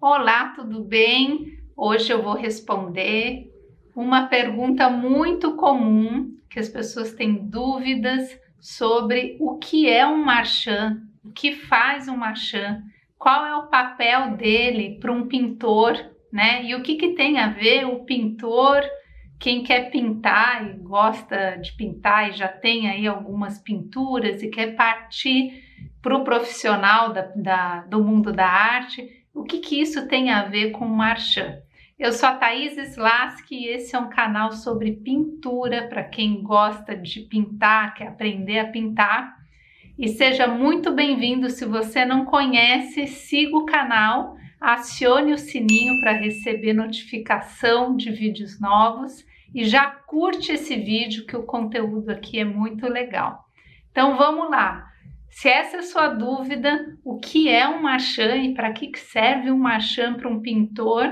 Olá, tudo bem? Hoje eu vou responder uma pergunta muito comum que as pessoas têm dúvidas sobre o que é um marchand, o que faz um marchand, qual é o papel dele para um pintor, né? E o que tem a ver o pintor, quem quer pintar e gosta de pintar e já tem aí algumas pinturas e quer partir para o profissional do mundo da arte, o que isso tem a ver com marchand? Eu sou a Thaís Slaski e esse é um canal sobre pintura para quem gosta de pintar, quer aprender a pintar. E seja muito bem-vindo. Se você não conhece, siga o canal, acione o sininho para receber notificação de vídeos novos e já curte esse vídeo que o conteúdo aqui é muito legal. Então vamos lá. Se essa é a sua dúvida, o que é um marchand e para que serve um marchand para um pintor?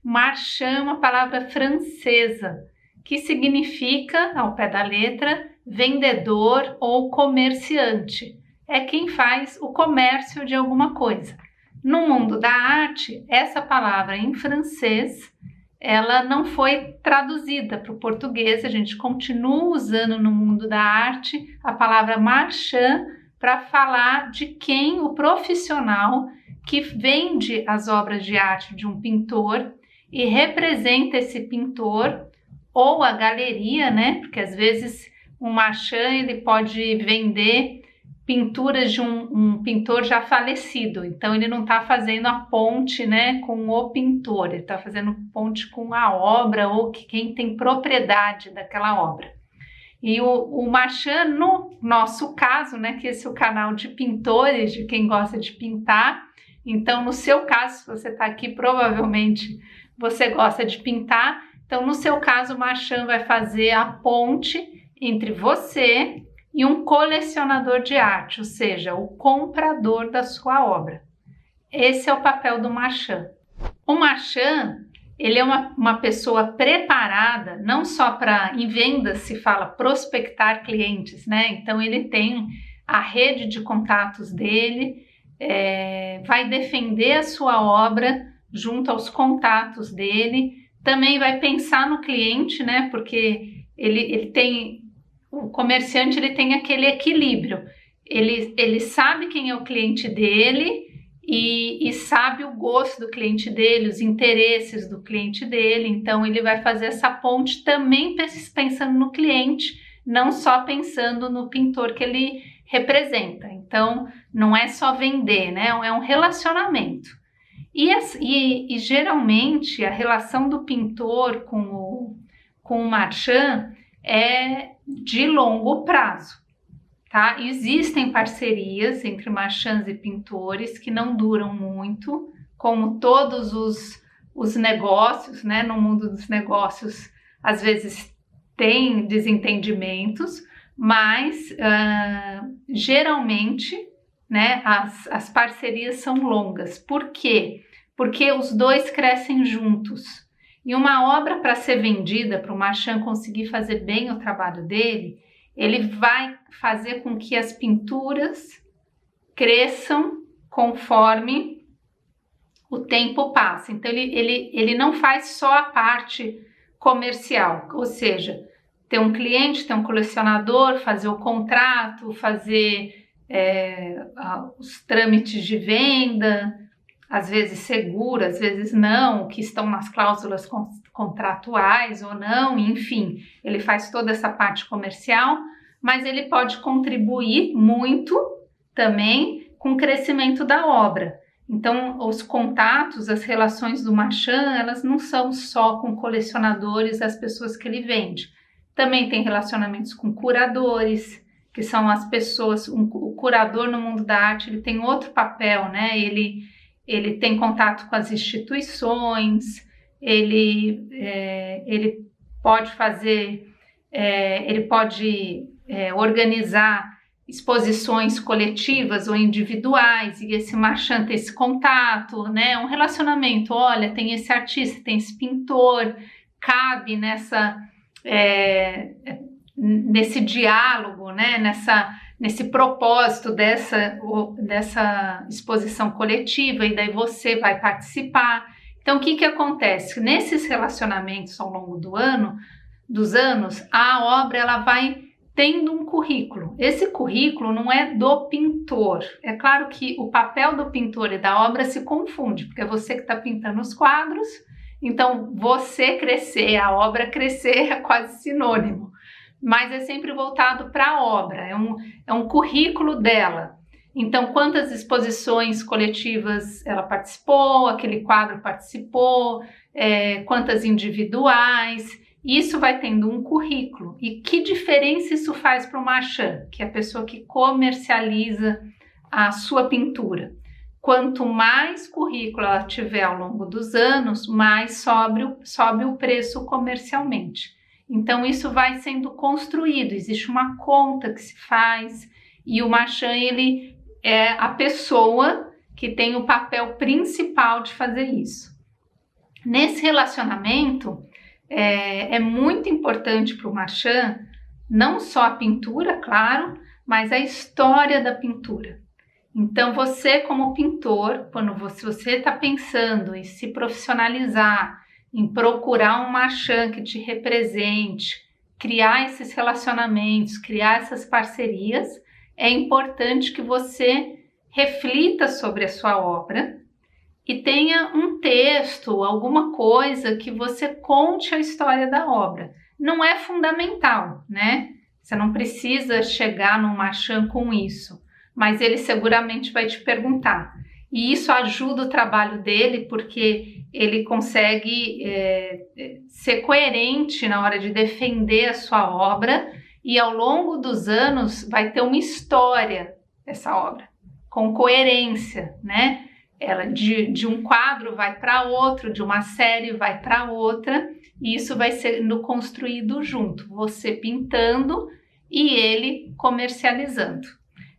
Marchand é uma palavra francesa que significa, ao pé da letra, vendedor ou comerciante. É quem faz o comércio de alguma coisa. No mundo da arte, essa palavra em francês, ela não foi traduzida para o português, a gente continua usando no mundo da arte a palavra marchand para falar de quem, o profissional que vende as obras de arte de um pintor e representa esse pintor ou a galeria, né? Porque às vezes um marchand ele pode vender pinturas de um pintor já falecido, então ele não está fazendo a ponte, né, com o pintor, ele está fazendo ponte com a obra ou quem tem propriedade daquela obra. E o marchand, no nosso caso, né, que esse é o canal de pintores, de quem gosta de pintar, então no seu caso, se você está aqui, provavelmente você gosta de pintar, então no seu caso o marchand vai fazer a ponte entre você e um colecionador de arte, ou seja, o comprador da sua obra. Esse é o papel do marchand. O marchand, ele é uma pessoa preparada, não só para, em vendas se fala prospectar clientes, né? Então ele tem a rede de contatos dele, vai defender a sua obra junto aos contatos dele, também vai pensar no cliente, né? Porque ele tem, o comerciante ele tem aquele equilíbrio, ele sabe quem é o cliente dele, e sabe o gosto do cliente dele, os interesses do cliente dele, então ele vai fazer essa ponte também pensando no cliente, não só pensando no pintor que ele representa. Então não é só vender, né? É um relacionamento. E geralmente a relação do pintor com o marchand é de longo prazo. Tá? Existem parcerias entre marchands e pintores que não duram muito, como todos os negócios, né? No mundo dos negócios, às vezes tem desentendimentos, mas geralmente, né, as parcerias são longas. Por quê? Porque os dois crescem juntos. E uma obra, para ser vendida, para o marchand conseguir fazer bem o trabalho dele, ele vai fazer com que as pinturas cresçam conforme o tempo passa. Então ele não faz só a parte comercial, ou seja, ter um cliente, ter um colecionador, fazer o contrato, fazer os trâmites de venda, às vezes seguro, às vezes não, que estão nas cláusulas contratuais ou não, enfim, ele faz toda essa parte comercial, mas ele pode contribuir muito também com o crescimento da obra. Então, os contatos, as relações do marchand, elas não são só com colecionadores, as pessoas que ele vende. Também tem relacionamentos com curadores, que são as pessoas, o curador no mundo da arte, ele tem outro papel, né? Ele tem contato com as instituições, ele pode fazer, ele pode organizar exposições coletivas ou individuais, e esse marchand tem esse contato, né? Um relacionamento, olha, tem esse artista, tem esse pintor, cabe nesse diálogo, né? nesse propósito dessa exposição coletiva, e daí você vai participar. Então, o que acontece? Nesses relacionamentos ao longo dos anos, a obra ela vai tendo um currículo. Esse currículo não é do pintor. É claro que o papel do pintor e da obra se confunde, porque é você que está pintando os quadros, então você crescer, a obra crescer é quase sinônimo, mas é sempre voltado para a obra, é um currículo dela. Então, quantas exposições coletivas ela participou, aquele quadro participou, quantas individuais. Isso vai tendo um currículo. E que diferença isso faz para o marchand, que é a pessoa que comercializa a sua pintura? Quanto mais currículo ela tiver ao longo dos anos, mais sobe o preço comercialmente. Então, isso vai sendo construído, existe uma conta que se faz, e o marchand ele é a pessoa que tem o papel principal de fazer isso. Nesse relacionamento, é muito importante para o marchand não só a pintura, claro, mas a história da pintura. Então, você como pintor, quando você está pensando em se profissionalizar, em procurar um marchand que te represente, criar esses relacionamentos, criar essas parcerias, é importante que você reflita sobre a sua obra e tenha um texto, alguma coisa que você conte a história da obra. Não é fundamental, né? Você não precisa chegar no marchand com isso, mas ele seguramente vai te perguntar. E isso ajuda o trabalho dele, porque ele consegue ser coerente na hora de defender a sua obra, e ao longo dos anos vai ter uma história essa obra, com coerência, né? Ela de um quadro vai para outro, de uma série vai para outra, e isso vai sendo construído junto, você pintando e ele comercializando.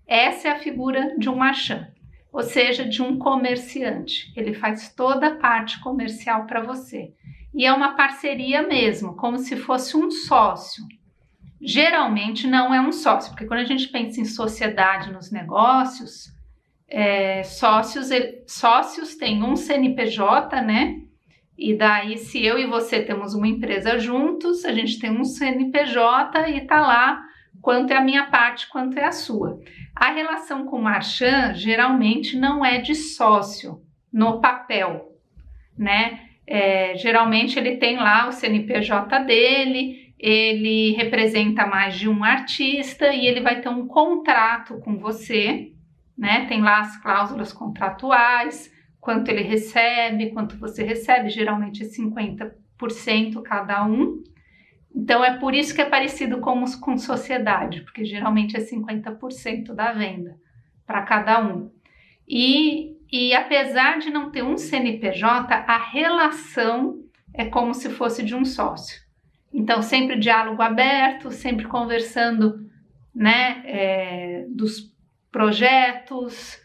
Essa é a figura de um marchand, ou seja, de um comerciante. Ele faz toda a parte comercial para você. E é uma parceria mesmo, como se fosse um sócio. Geralmente não é um sócio, porque quando a gente pensa em sociedade nos negócios, sócios têm um CNPJ, né? E daí, se eu e você temos uma empresa juntos, a gente tem um CNPJ e tá lá quanto é a minha parte, quanto é a sua. A relação com o marchand geralmente não é de sócio no papel, né? Geralmente ele tem lá o CNPJ dele, ele representa mais de um artista e ele vai ter um contrato com você, né? Tem lá as cláusulas contratuais, quanto ele recebe, quanto você recebe, geralmente é 50% cada um. Então, é por isso que é parecido com sociedade, porque geralmente é 50% da venda para cada um. E apesar de não ter um CNPJ, a relação é como se fosse de um sócio. Então, sempre diálogo aberto, sempre conversando, né, dos projetos,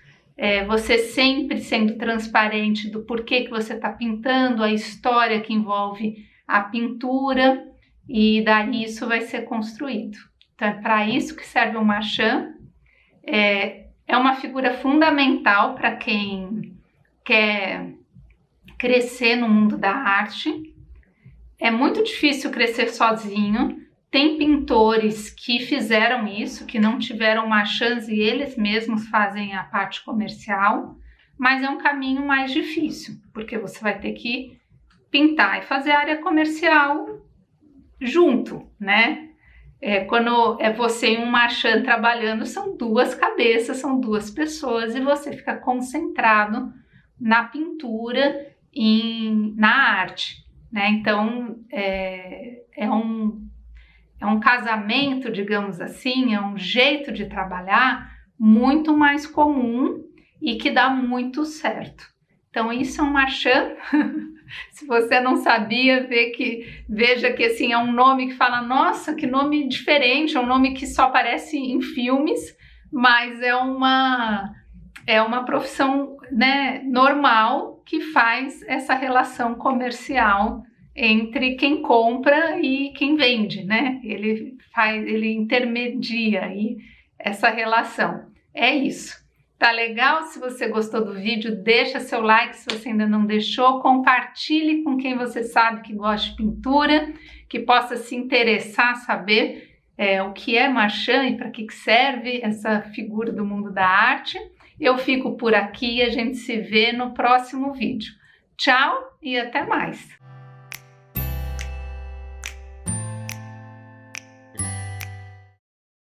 você sempre sendo transparente do porquê que você está pintando, a história que envolve a pintura, e daí isso vai ser construído. Então, é para isso que serve o marchand. É uma figura fundamental para quem quer crescer no mundo da arte. É muito difícil crescer sozinho. Tem pintores que fizeram isso, que não tiveram marchands e eles mesmos fazem a parte comercial, mas é um caminho mais difícil, porque você vai ter que pintar e fazer a área comercial junto, né? Quando é você e um marchand trabalhando, são duas cabeças, são duas pessoas e você fica concentrado na pintura e na arte, né? Então, é um casamento, digamos assim, é um jeito de trabalhar muito mais comum e que dá muito certo. Então, isso é um marchand. Se você não sabia, veja que assim, é um nome que fala, nossa, que nome diferente, é um nome que só aparece em filmes, mas é uma profissão, né, normal que faz essa relação comercial entre quem compra e quem vende, né? Ele intermedia aí essa relação. É isso. Tá legal? Se você gostou do vídeo, deixa seu like. Se você ainda não deixou, compartilhe com quem você sabe que gosta de pintura, que possa se interessar, saber o que é Marchand e para que serve essa figura do mundo da arte. Eu fico por aqui e a gente se vê no próximo vídeo. Tchau e até mais!